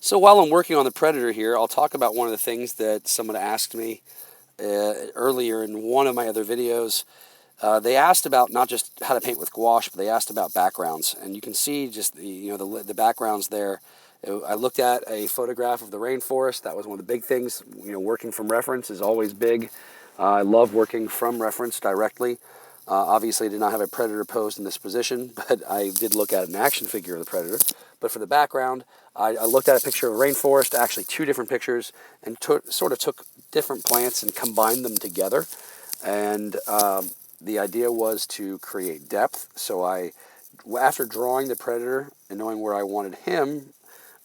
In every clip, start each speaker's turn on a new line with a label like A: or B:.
A: So while I'm working on the Predator here, I'll talk about one of the things that someone asked me earlier in one of my other videos. They asked about not just how to paint with gouache, but they asked about backgrounds, and you can see just the backgrounds there. I looked at a photograph of the rainforest. That was one of the big things. Working from reference is always big. I love working from reference directly. Obviously, I did not have a Predator posed in this position, but I did look at an action figure of the Predator. But for the background, I looked at a picture of a rainforest, actually two different pictures, and sort of took different plants and combined them together. And the idea was to create depth. So after drawing the Predator and knowing where I wanted him,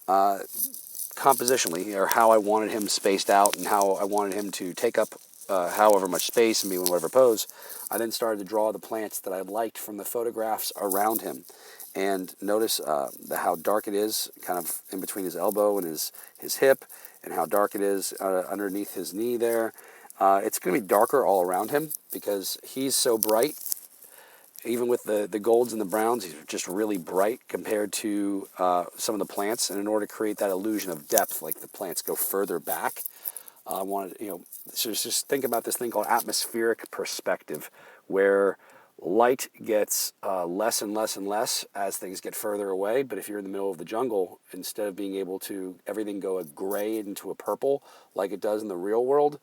A: compositionally, or how I wanted him spaced out and how I wanted him to take up however much space and be in whatever pose, I then started to draw the plants that I liked from the photographs around him. And notice how dark it is kind of in between his elbow and his hip, and how dark it is underneath his knee there. It's going to be darker all around him because he's so bright. Even with the golds and the browns, he's just really bright compared to some of the plants. And in order to create that illusion of depth, like the plants go further back, I wanted, so just think about this thing called atmospheric perspective, where light gets less and less and less as things get further away. But if you're in the middle of the jungle, instead of being able to everything go a gray into a purple like it does in the real world,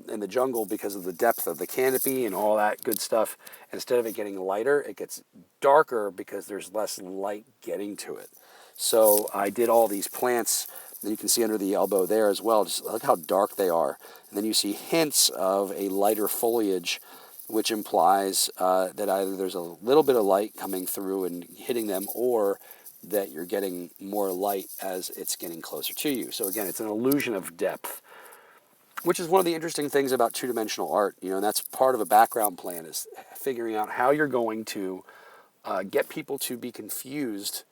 A: in the jungle, because of the depth of the canopy and all that good stuff, instead of it getting lighter, it gets darker because there's less light getting to it. So I did all these plants that you can see under the elbow there as well. Just look how dark they are. And then you see hints of a lighter foliage, which implies that either there's a little bit of light coming through and hitting them, or that you're getting more light as it's getting closer to you. So again, it's an illusion of depth, which is one of the interesting things about two-dimensional art. And that's part of a background plan, is figuring out how you're going to get people to be confused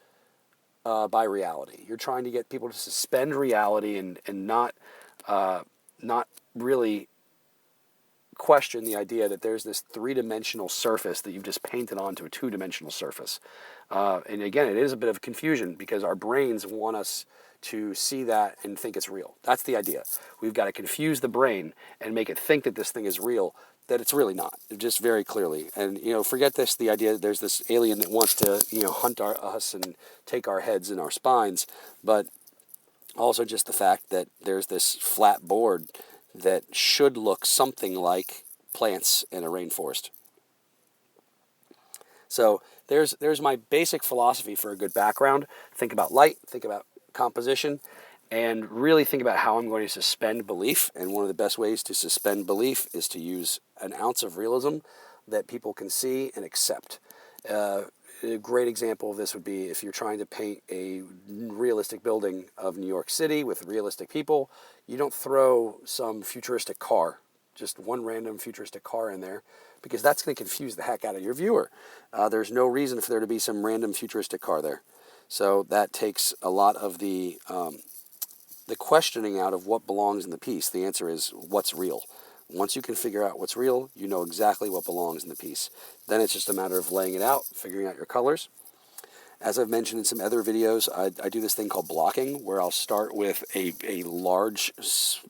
A: by reality. You're trying to get people to suspend reality and not really question the idea that there's this three-dimensional surface that you've just painted onto a two-dimensional surface. And again, it is a bit of confusion because our brains want us to see that and think it's real. That's the idea. We've got to confuse the brain and make it think that this thing is real, that it's really not, just very clearly. And, forget the idea that there's this alien that wants to, hunt us and take our heads and our spines, but also just the fact that there's this flat board that should look something like plants in a rainforest. So there's my basic philosophy for a good background. Think about light, think about composition, and really think about how I'm going to suspend belief. And one of the best ways to suspend belief is to use an ounce of realism that people can see and accept. A great example of this would be if you're trying to paint a realistic building of New York City with realistic people, you don't throw some futuristic car, just one random futuristic car in there, because that's going to confuse the heck out of your viewer. There's no reason for there to be some random futuristic car there. So that takes a lot of the questioning out of what belongs in the piece. The answer is what's real. Once you can figure out what's real, you know exactly what belongs in the piece. Then it's just a matter of laying it out, figuring out your colors. As I've mentioned in some other videos, I do this thing called blocking, where I'll start with a large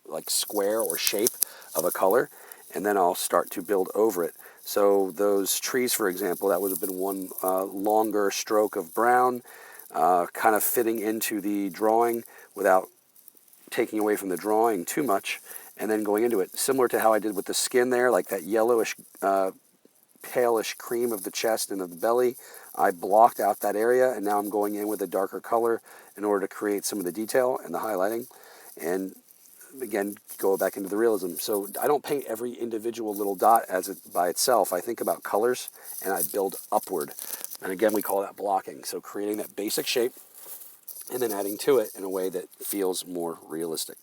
A: like square or shape of a color, and then I'll start to build over it. So those trees, for example, that would have been one longer stroke of brown, kind of fitting into the drawing without taking away from the drawing too much, and then going into it. Similar to how I did with the skin there, like that yellowish, palish cream of the chest and of the belly. I blocked out that area, and now I'm going in with a darker color in order to create some of the detail and the highlighting. And again, go back into the realism. So I don't paint every individual little dot by itself. I think about colors, and I build upward. And again, we call that blocking. So creating that basic shape, and then adding to it in a way that feels more realistic.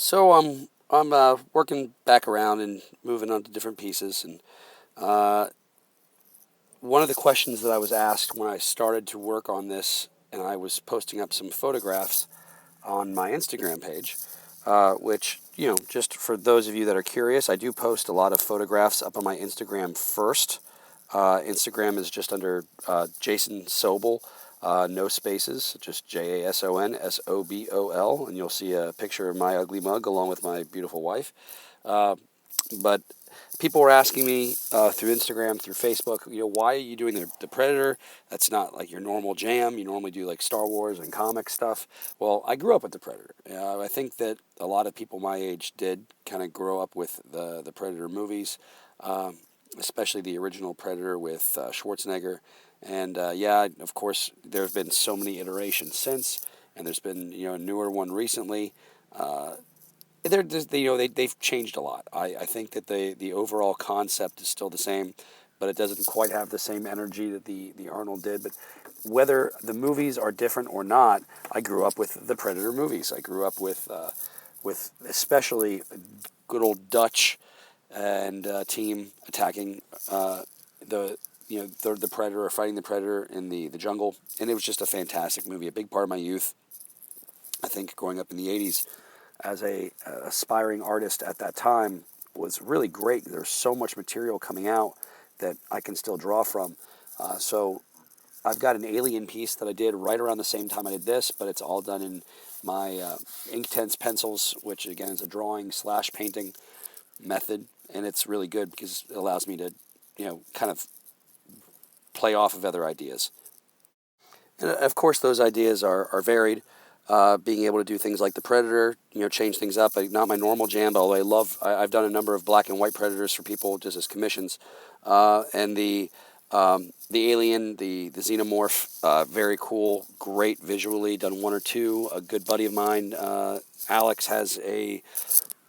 A: So I'm working back around and moving on to different pieces, and uh, one of the questions that I was asked when I started to work on this, and I was posting up some photographs on my Instagram page, which, just for those of you that are curious, I do post a lot of photographs up on my Instagram first. Instagram is just under Jason Sobel, no spaces, just JASONSOBOL, and you'll see a picture of my ugly mug along with my beautiful wife. But people were asking me through Instagram, through Facebook, why are you doing the Predator? That's not like your normal jam. You normally do like Star Wars and comic stuff. Well, I grew up with the Predator. I think that a lot of people my age did kind of grow up with the Predator movies, especially the original Predator with Schwarzenegger. And yeah, of course, there have been so many iterations since, and there's been a newer one recently. They're just, they've changed a lot. I think that the overall concept is still the same, but it doesn't quite have the same energy that the Arnold did. But whether the movies are different or not, I grew up with the Predator movies. I grew up with especially good old Dutch and team attacking the Predator, or fighting the Predator in the jungle, and it was just a fantastic movie. A big part of my youth, I think, growing up in the '80s as a aspiring artist at that time, was really great. There's so much material coming out that I can still draw from. So I've got an alien piece that I did right around the same time I did this, but it's all done in my Inktense pencils, which again is a drawing slash painting method, and it's really good because it allows me to, kind of play off of other ideas. And of course, those ideas are varied. Being able to do things like the Predator, change things up. Not my normal jam, although I've done a number of black and white Predators for people just as commissions. And the Alien, the Xenomorph, very cool, great visually, done one or two. A good buddy of mine, Alex, has a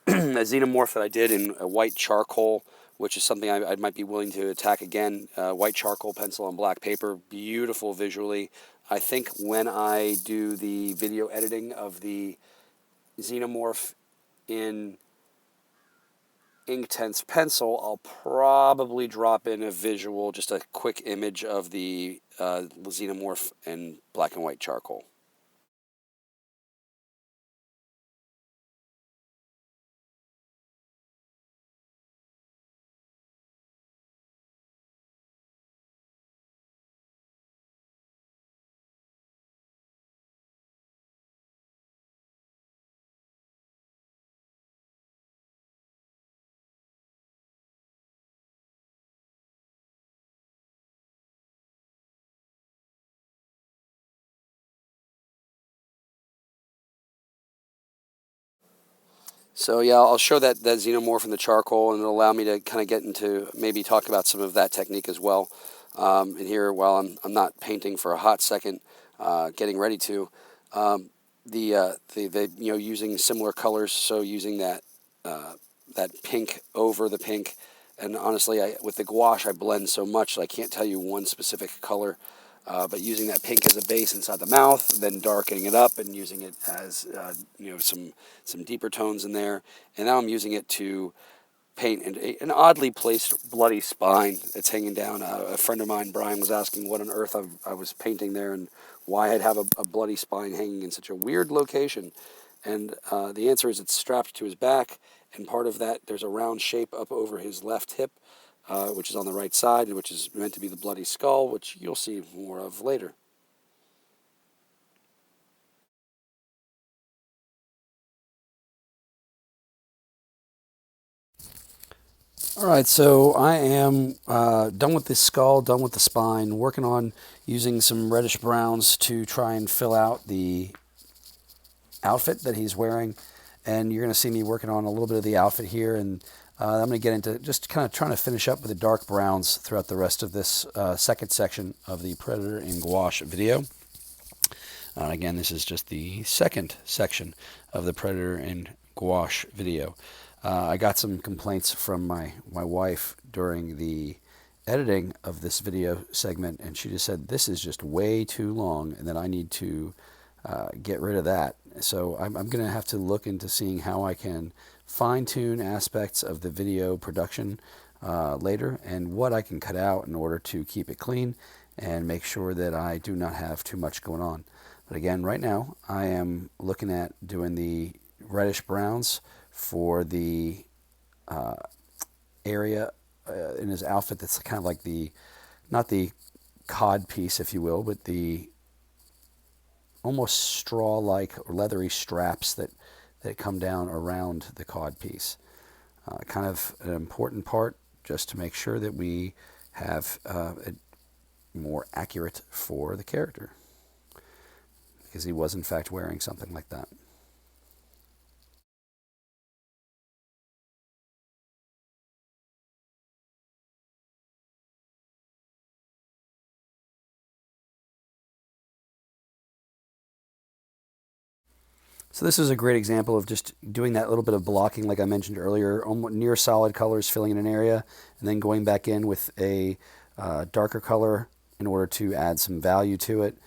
A: a Xenomorph that I did in a white charcoal, which is something I might be willing to attack again. White charcoal pencil on black paper, beautiful visually. I think when I do the video editing of the Xenomorph in Inktense pencil, I'll probably drop in a visual, just a quick image of the Xenomorph in black and white charcoal. So yeah, I'll show that Xenomorph in the charcoal, and it'll allow me to kind of get into maybe talk about some of that technique as well. And here, while I'm not painting for a hot second, getting ready to, the using similar colors, so using that pink over the pink, and honestly, with the gouache I blend so much, so I can't tell you one specific color. But using that pink as a base inside the mouth, then darkening it up and using it as some deeper tones in there, and now I'm using it to paint an oddly placed bloody spine that's hanging down. A friend of mine, Brian, was asking what on earth I was painting there and why I'd have a bloody spine hanging in such a weird location. And the answer is it's strapped to his back, and part of that, there's a round shape up over his left hip, which is on the right side, which is meant to be the bloody skull, which you'll see more of later. All right, so I am done with the skull, done with the spine, working on using some reddish browns to try and fill out the outfit that he's wearing. And you're going to see me working on a little bit of the outfit here, and I'm going to get into just kind of trying to finish up with the dark browns throughout the rest of this second section of the Predator in Gouache video. Again, this is just the second section of the Predator in Gouache video. I got some complaints from my wife during the editing of this video segment, and she just said this is just way too long and that I need to get rid of that. So I'm going to have to look into seeing how I can fine-tune aspects of the video production later, and what I can cut out in order to keep it clean and make sure that I do not have too much going on. But again, right now I am looking at doing the reddish browns for the area in his outfit that's kind of like the, not the cod piece, if you will, but the almost straw-like or leathery straps that come down around the cod piece. Kind of an important part, just to make sure that we have it more accurate for the character, because he was in fact wearing something like that. So this is a great example of just doing that little bit of blocking, like I mentioned earlier, near solid colors, filling in an area, and then going back in with a darker color in order to add some value to it.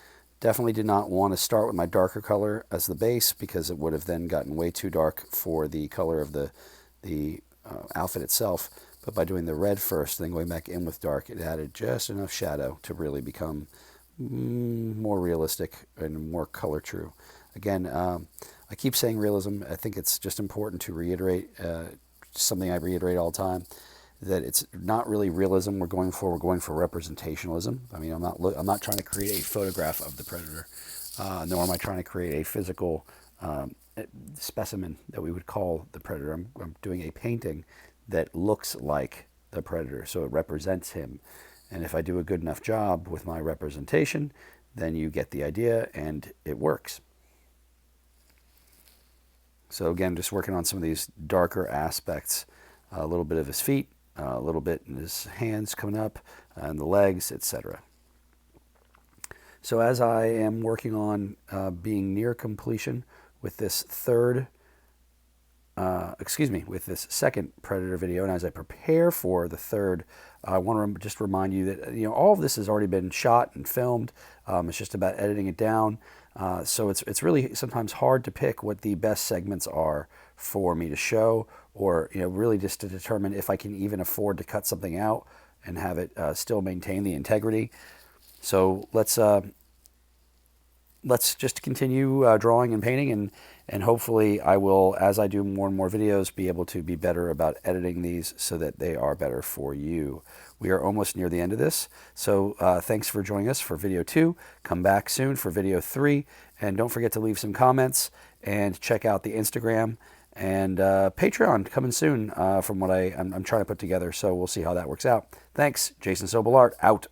A: Definitely did not want to start with my darker color as the base, because it would have then gotten way too dark for the color of the outfit itself. But by doing the red first, then going back in with dark, it added just enough shadow to really become more realistic and more color true. Again, I keep saying realism. I think it's just important to reiterate something I reiterate all the time, that it's not really realism we're going for. We're going for representationalism. I mean, I'm not trying to create a photograph of the predator, nor am I trying to create a physical specimen that we would call the predator. I'm doing a painting that looks like the predator, so it represents him. And if I do a good enough job with my representation, then you get the idea and it works. So again, just working on some of these darker aspects, a little bit of his feet, a little bit in his hands coming up, and the legs, etc. So as I am working on being near completion with this with this second Predator video, and as I prepare for the third, I want to just remind you that all of this has already been shot and filmed. It's just about editing it down. So it's really sometimes hard to pick what the best segments are for me to show, or really just to determine if I can even afford to cut something out and have it still maintain the integrity. So let's just continue drawing and painting, and hopefully I will, as I do more and more videos, be able to be better about editing these so that they are better for you. We are almost near the end of this, so thanks for joining us for video 2. Come back soon for video 3, and don't forget to leave some comments, and check out the Instagram and Patreon coming soon from what I'm trying to put together, so we'll see how that works out. Thanks. Jason Sobelart, out.